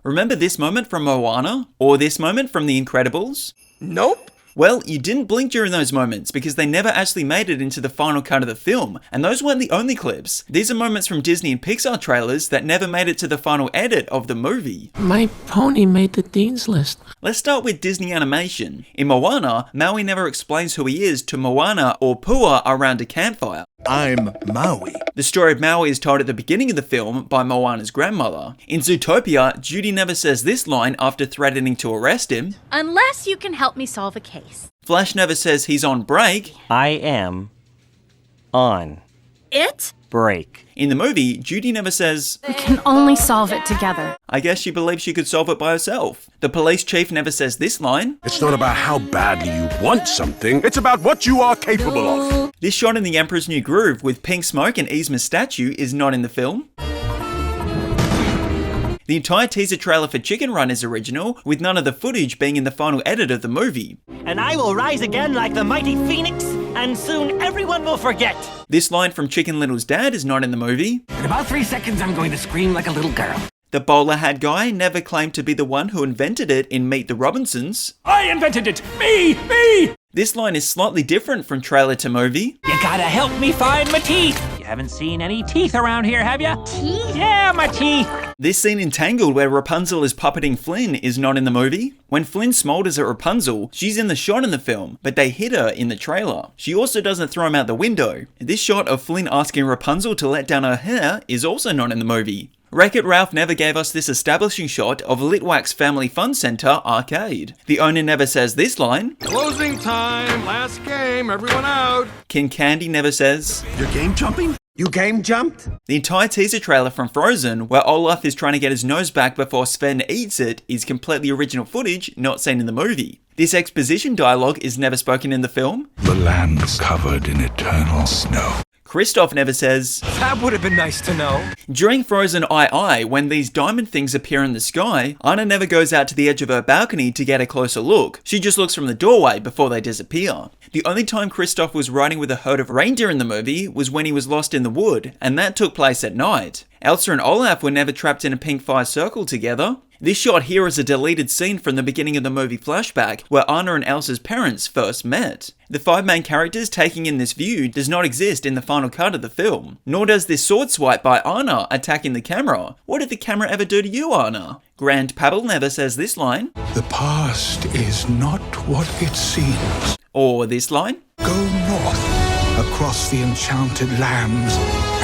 Remember this moment from Moana? Or this moment from The Incredibles? Nope. Well, you didn't blink during those moments because they never actually made it into the final cut of the film, and those weren't the only clips. These are moments from Disney and Pixar trailers that never made it to the final edit of the movie. My pony made the dean's list. Let's start with Disney animation. In Moana, Maui never explains who he is to Moana or Pua around a campfire. I'm Maui. The story of Maui is told at the beginning of the film by Moana's grandmother. In Zootopia, Judy never says this line after threatening to arrest him. Unless you can help me solve a case. Flash never says he's on break. I am on It? break. In the movie, Judy never says, We can only solve it together. I guess she believes she could solve it by herself. The police chief never says this line. It's not about how badly you want something, it's about what you are capable of. This shot in The Emperor's New Groove with pink smoke and Yzma's statue is not in the film. The entire teaser trailer for Chicken Run is original, with none of the footage being in the final edit of the movie. And I will rise again like the mighty phoenix, and soon everyone will forget. This line from Chicken Little's dad is not in the movie. In about 3 seconds, I'm going to scream like a little girl. The bowler hat guy never claimed to be the one who invented it in Meet the Robinsons. I invented it! Me! This line is slightly different from trailer to movie. You gotta help me find my teeth. You haven't seen any teeth around here, have ya? Teeth? Yeah, my teeth. This scene in Tangled where Rapunzel is puppeting Flynn is not in the movie. When Flynn smolders at Rapunzel, she's in the shot in the film, but they hid her in the trailer. She also doesn't throw him out the window. This shot of Flynn asking Rapunzel to let down her hair is also not in the movie. Wreck-It Ralph never gave us this establishing shot of Litwack's Family Fun Center arcade. The owner never says this line. Closing time, last game, everyone out. King Candy never says. You're game jumping? You game jumped? The entire teaser trailer from Frozen, where Olaf is trying to get his nose back before Sven eats it, is completely original footage, not seen in the movie. This exposition dialogue is never spoken in the film. The land's covered in eternal snow. Kristoff never says. That would have been nice to know. During Frozen II, when these diamond things appear in the sky, Anna never goes out to the edge of her balcony to get a closer look. She just looks from the doorway before they disappear. The only time Kristoff was riding with a herd of reindeer in the movie was when he was lost in the wood, and that took place at night. Elsa and Olaf were never trapped in a pink fire circle together. This shot here is a deleted scene from the beginning of the movie flashback, where Anna and Elsa's parents first met. The 5 main characters taking in this view does not exist in the final cut of the film, nor does this sword swipe by Anna attacking the camera. What did the camera ever do to you, Anna? Grand Paddle never says this line. The past is not what it seems. Or this line. Go north, across the enchanted lands,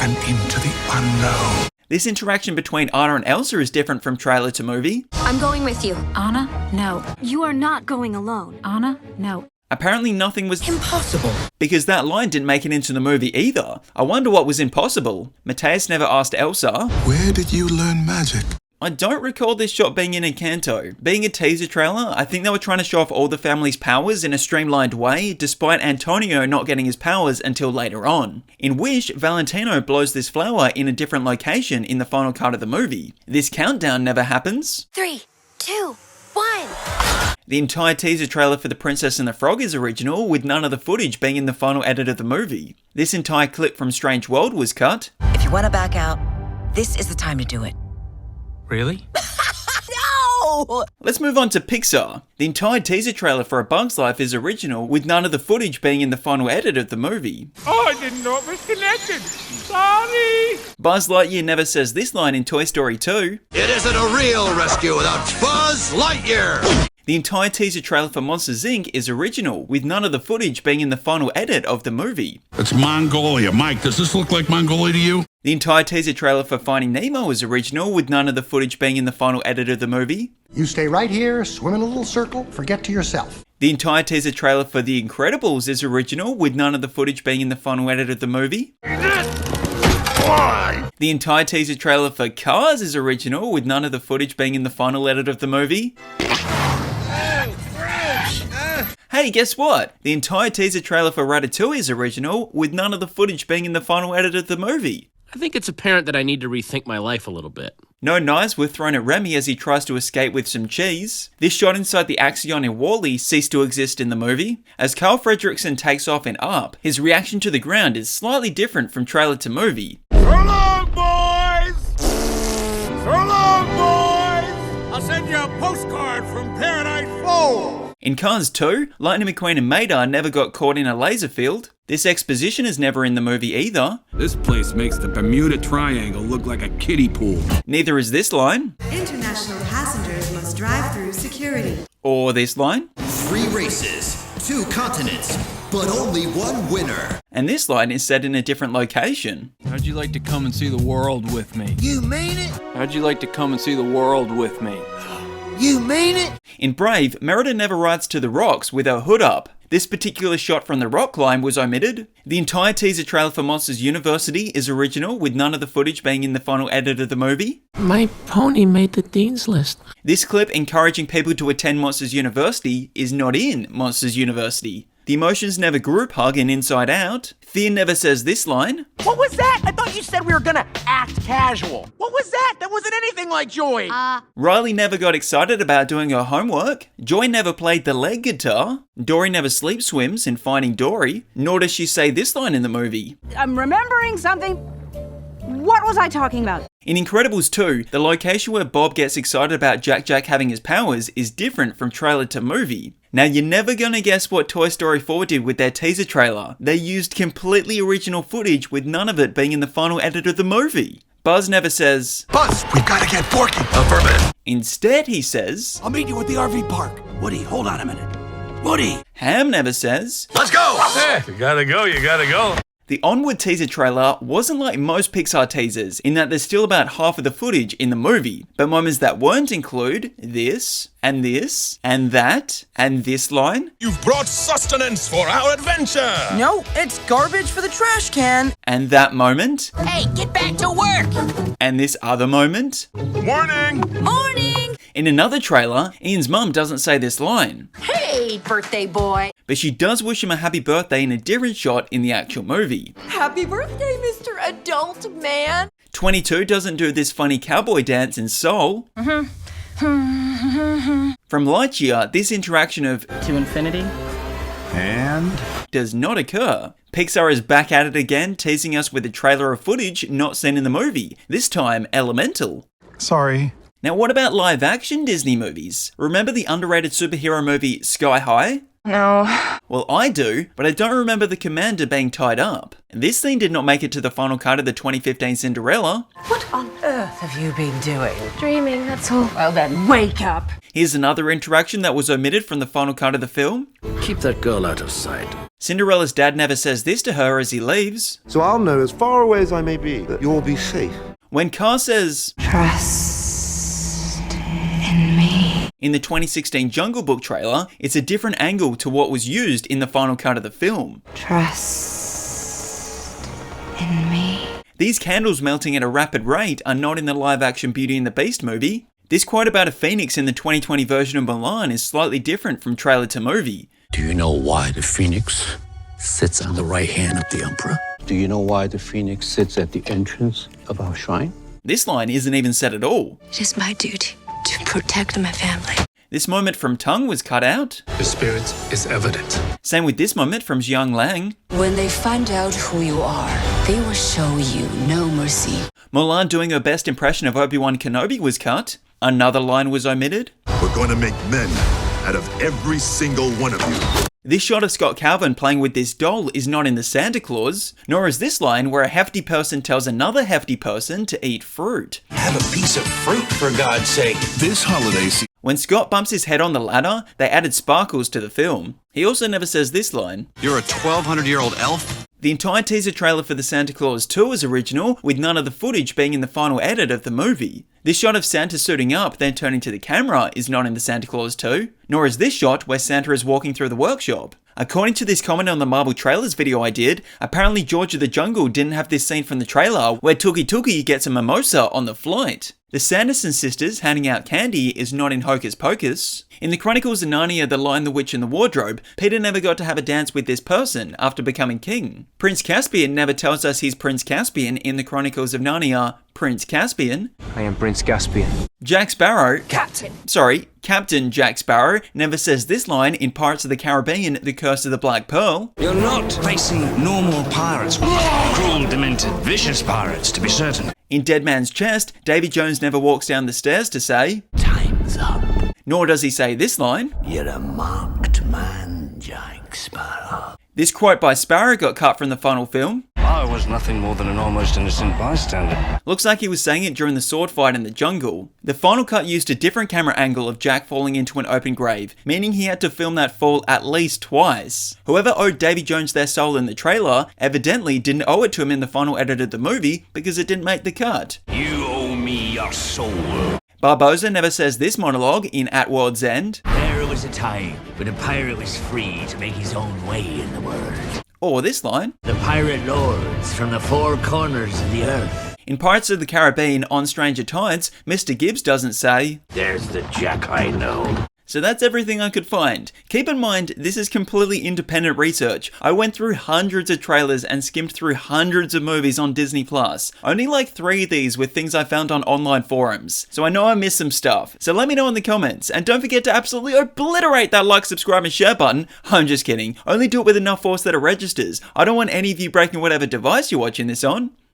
and into the unknown. This interaction between Anna and Elsa is different from trailer to movie. I'm going with you. Anna? No. You are not going alone. Anna? No. Apparently nothing was Impossible. because that line didn't make it into the movie either. I wonder what was impossible. Mateus never asked Elsa. Where did you learn magic? I don't recall this shot being in Encanto. Being a teaser trailer, I think they were trying to show off all the family's powers in a streamlined way, despite Antonio not getting his powers until later on. In Wish, Valentino blows this flower in a different location in the final cut of the movie. This countdown never happens. 3, 2, 1. The entire teaser trailer for The Princess and the Frog is original, with none of the footage being in the final edit of the movie. This entire clip from Strange World was cut. If you want to back out, this is the time to do it. Really? No! Let's move on to Pixar. The entire teaser trailer for A Bug's Life is original, with none of the footage being in the final edit of the movie. Oh, I didn't know it was connected. Sorry. Buzz Lightyear never says this line in Toy Story 2. It isn't a real rescue without Buzz Lightyear. The entire teaser trailer for Monsters Inc. is original, with none of the footage being in the final edit of the movie. It's Mongolia. Mike, does this look like Mongolia to you? The entire teaser trailer for Finding Nemo is original, with none of the footage being in the final edit of the movie. You stay right here, swim in a little circle, forget to yourself. The entire teaser trailer for The Incredibles is original, with none of the footage being in the final edit of the movie. Why? The entire teaser trailer for Cars is original, with none of the footage being in the final edit of the movie. Hey, guess what? The entire teaser trailer for Ratatouille is original, with none of the footage being in the final edit of the movie. I think it's apparent that I need to rethink my life a little bit. No knives were thrown at Remy as he tries to escape with some cheese. This shot inside the Axion in WALL-E ceased to exist in the movie. As Carl Fredricksen takes off in Up, his reaction to the ground is slightly different from trailer to movie. So long, boys! So long, boys! I'll send you a postcard from Paradise Falls. In Cars 2, Lightning McQueen and Mater never got caught in a laser field. This exposition is never in the movie either. This place makes the Bermuda Triangle look like a kiddie pool. Neither is this line. International passengers must drive through security. Or this line. 3 races, 2 continents, but only one winner. And this line is set in a different location. How'd you like to come and see the world with me? You mean it? How'd you like to come and see the world with me? You mean it? In Brave, Merida never rides to the rocks with her hood up. This particular shot from the rock climb was omitted. The entire teaser trailer for Monsters University is original, with none of the footage being in the final edit of the movie. My pony made the dean's list. This clip encouraging people to attend Monsters University is not in Monsters University. The Emotions Never group hug in Inside Out. Thea never says this line. What was that? I thought you said we were gonna act casual. What was that? That wasn't anything like Joy. Riley never got excited about doing her homework. Joy never played the lead guitar. Dory never sleep swims in Finding Dory. Nor does she say this line in the movie. I'm remembering something. What was I talking about? In Incredibles 2, the location where Bob gets excited about Jack having his powers is different from trailer to movie. Now you're never gonna guess what Toy Story 4 did with their teaser trailer. They used completely original footage with none of it being in the final edit of the movie. Buzz never says, Buzz, we've got to get Forky. Affirmative. Instead he says, I'll meet you at the RV park. Woody, hold on a minute. Woody. Ham never says, Let's go. You gotta go. The Onward teaser trailer wasn't like most Pixar teasers in that there's still about half of the footage in the movie, but moments that weren't include this, and this, and that, and this line. You've brought sustenance for our adventure. No, it's garbage for the trash can. And that moment. Hey, get back to work. And this other moment. Morning. Morning. In another trailer, Ian's mum doesn't say this line. Hey, birthday boy. But she does wish him a happy birthday in a different shot in the actual movie. Happy birthday, Mr. Adult Man. 22 doesn't do this funny cowboy dance in Soul. From Lightyear, this interaction of To infinity and does not occur. Pixar is back at it again, teasing us with a trailer of footage not seen in the movie, this time Elemental. sorry. Now what about live action Disney movies? Remember the underrated superhero movie Sky High? No. Well, I do, but I don't remember the commander being tied up. This scene did not make it to the final cut of the 2015 Cinderella. What on earth have you been doing? Dreaming, that's all. Well then, wake up. Here's another interaction that was omitted from the final cut of the film. Keep that girl out of sight. Cinderella's dad never says this to her as he leaves. So I'll know as far away as I may be that you'll be safe. When Car says, Trust in me. in the 2016 Jungle Book trailer, it's a different angle to what was used in the final cut of the film. Trust in me. These candles melting at a rapid rate are not in the live action Beauty and the Beast movie. This quote about a phoenix in the 2020 version of Mulan is slightly different from trailer to movie. Do you know why the phoenix sits on the right hand of the emperor? Do you know why the phoenix sits at the entrance of our shrine? This line isn't even said at all. It is my duty to protect my family. This moment from Tongue was cut out. The spirit is evident. Same with this moment from Jiang Lang. When they find out who you are, they will show you no mercy. Mulan doing her best impression of Obi-Wan Kenobi was cut. Another line was omitted. We're going to make men out of every single one of you. This shot of Scott Calvin playing with this doll is not in the Santa Claus, nor is this line where a hefty person tells another hefty person to eat fruit. Have a piece of fruit, for God's sake. This holiday season. When Scott bumps his head on the ladder, they added sparkles to the film. He also never says this line. You're a 1,200-year-old elf? The entire teaser trailer for the Santa Claus 2 is original, with none of the footage being in the final edit of the movie. This shot of Santa suiting up, then turning to the camera, is not in the Santa Claus 2, nor is this shot where Santa is walking through the workshop. According to this comment on the Marvel Trailers video I did, apparently George of the Jungle didn't have this scene from the trailer where Tookie Tookie gets a mimosa on the flight. The Sanderson sisters handing out candy is not in Hocus Pocus. In the Chronicles of Narnia, The Lion, the Witch and the Wardrobe, Peter never got to have a dance with this person after becoming king. Prince Caspian never tells us he's Prince Caspian in the Chronicles of Narnia, Prince Caspian. I am Prince Caspian. Jack Sparrow, Captain Jack Sparrow never says this line in Pirates of the Caribbean, The Curse of the Black Pearl. You're not facing normal pirates. Cruel, demented, vicious pirates, to be certain. In Dead Man's Chest, Davy Jones never walks down the stairs to say, Time's heads up. Nor does he say this line. You're a marked man, Jack Sparrow. This quote by Sparrow got cut from the final film. I was nothing more than an almost innocent bystander. Looks like he was saying it during the sword fight in the jungle. The final cut used a different camera angle of Jack falling into an open grave, meaning he had to film that fall at least twice. Whoever owed Davy Jones their soul in the trailer evidently didn't owe it to him in the final edit of the movie because it didn't make the cut. You owe me your soul. Barbosa never says this monologue in At World's End. There was a time when a pirate was free to make his own way in the world. Or this line. The pirate lords from the four corners of the earth. In Pirates of the Caribbean on Stranger Tides, Mr. Gibbs doesn't say, "There's the Jack I know." So that's everything I could find. Keep in mind, this is completely independent research. I went through hundreds of trailers and skimmed through hundreds of movies on Disney+. Only like 3 of these were things I found on online forums. So I know I missed some stuff. So let me know in the comments. And don't forget to absolutely obliterate that like, subscribe, and share button. I'm just kidding. Only do it with enough force that it registers. I don't want any of you breaking whatever device you're watching this on.